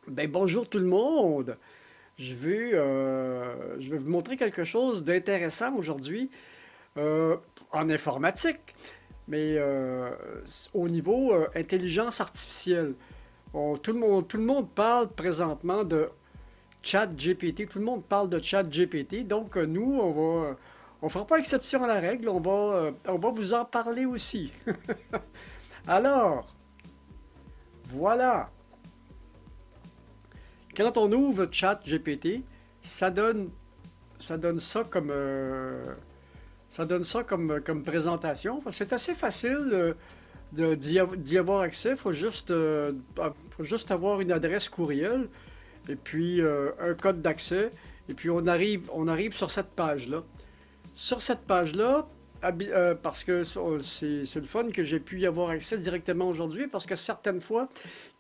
Ben, bonjour tout le monde. Je vais vous montrer quelque chose d'intéressant aujourd'hui en informatique, mais au niveau intelligence artificielle. Tout le monde parle présentement de ChatGPT. Tout le monde parle de ChatGPT. Donc nous, on fera pas exception à la règle. On va vous en parler aussi. Alors, voilà. Quand on ouvre ChatGPT, ça donne ça comme présentation. C'est assez facile d'y avoir accès. Faut juste avoir une adresse courriel et puis un code d'accès. Et puis on arrive sur cette page-là. Sur cette page-là, parce que c'est le fun que j'ai pu y avoir accès directement aujourd'hui, parce que certaines fois,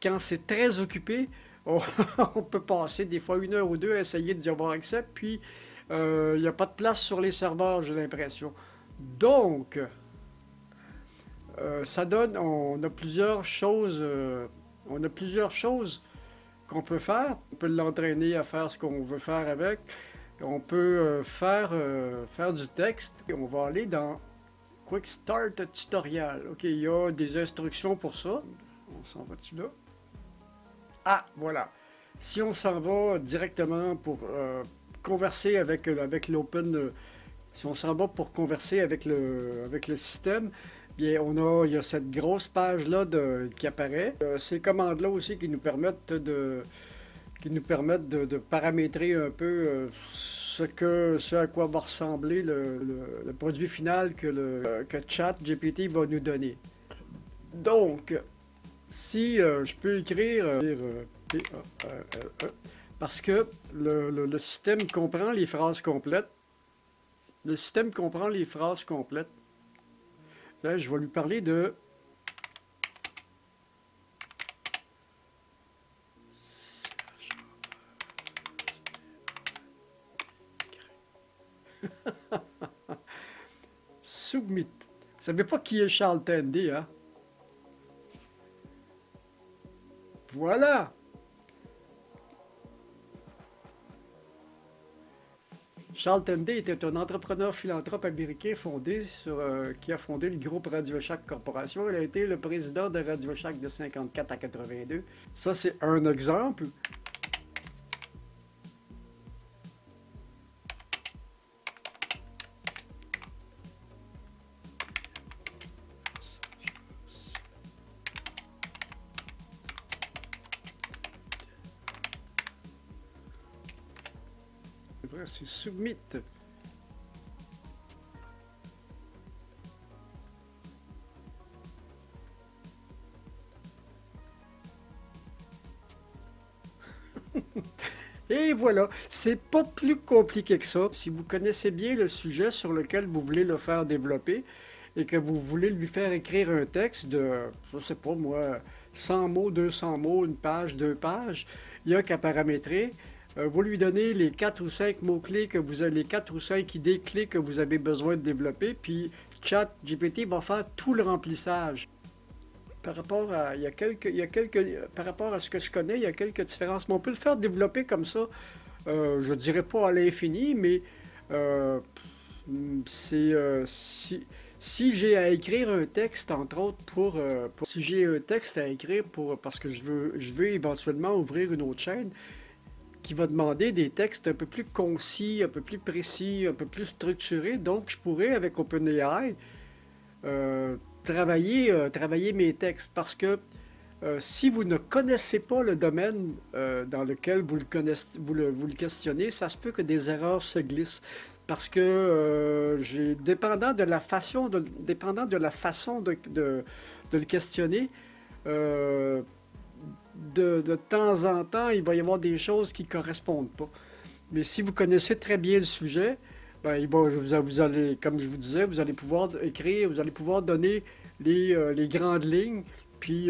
quand c'est très occupé, on peut passer des fois 1 heure ou 2 à essayer d'y avoir accès, puis il n'y a pas de place sur les serveurs, j'ai l'impression. Donc, ça donne, on a plusieurs choses qu'on peut faire. On peut l'entraîner à faire ce qu'on veut faire avec. On peut faire du texte. On va aller dans Quick Start Tutorial. OK, il y a des instructions pour ça. On s'en va-tu là? Ah, voilà. Si on s'en va directement pour converser avec l'open, si on s'en va pour converser avec le système, bien, il y a cette grosse page-là qui apparaît. Ces commandes-là aussi qui nous permettent de paramétrer un peu ce à quoi va ressembler le produit final que ChatGPT va nous donner. Donc, si je peux écrire P-A-R-L-E, parce que le système comprend les phrases complètes. Le système comprend les phrases complètes. Là, je vais lui parler de Submit. Vous savez pas qui est Charles Tandy, hein? Voilà! Charles Tandy était un entrepreneur philanthrope américain qui a fondé le groupe Radio Shack Corporation. Il a été le président de Radio Shack de 54 à 82. Ça, c'est un exemple. C'est Submit. Et voilà, c'est pas plus compliqué que ça. Si vous connaissez bien le sujet sur lequel vous voulez le faire développer et que vous voulez lui faire écrire un texte de, je sais pas moi, 100 mots, 200 mots, une page, 2 pages, il n'y a qu'à paramétrer. Vous lui donnez les 4 ou 5 mots-clés que vous avez, les 4 ou 5 idées clés que vous avez besoin de développer, puis ChatGPT va faire tout le remplissage. Par rapport à, par rapport à ce que je connais, il y a quelques différences. Mais on peut le faire développer comme ça, je dirais pas à l'infini, mais si j'ai à écrire un texte, entre autres, si j'ai un texte à écrire parce que je veux éventuellement ouvrir une autre chaîne, qui va demander des textes un peu plus concis, un peu plus précis, un peu plus structurés. Donc, je pourrais, avec OpenAI, travailler mes textes. Parce que si vous ne connaissez pas le domaine dans lequel vous le questionnez, ça se peut que des erreurs se glissent. Parce que dépendant de la façon de le questionner, de temps en temps, il va y avoir des choses qui ne correspondent pas. Mais si vous connaissez très bien le sujet, ben, vous allez, comme je vous disais, vous allez pouvoir écrire, vous allez pouvoir donner les grandes lignes, puis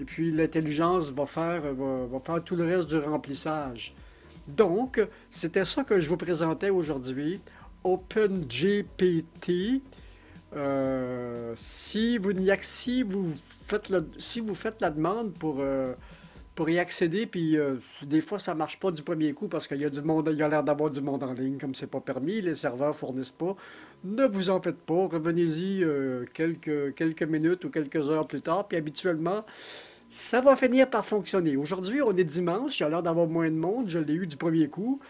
Et puis l'intelligence va faire tout le reste du remplissage. Donc, c'était ça que je vous présentais aujourd'hui. OpenGPT. Si vous faites la demande pour y accéder, puis des fois ça marche pas du premier coup parce qu'il y a du monde, il y a l'air d'avoir du monde en ligne, comme c'est pas permis, les serveurs fournissent pas. Ne vous en faites pas, revenez-y quelques minutes ou quelques heures plus tard, puis habituellement, ça va finir par fonctionner. Aujourd'hui, on est dimanche, il y a l'air d'avoir moins de monde, je l'ai eu du premier coup.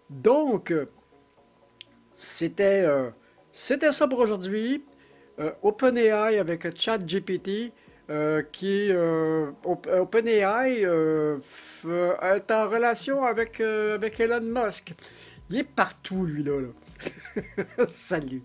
Donc, c'était c'était ça pour aujourd'hui. OpenAI avec ChatGPT, OpenAI est en relation avec Elon Musk. Il est partout, lui, là. Salut.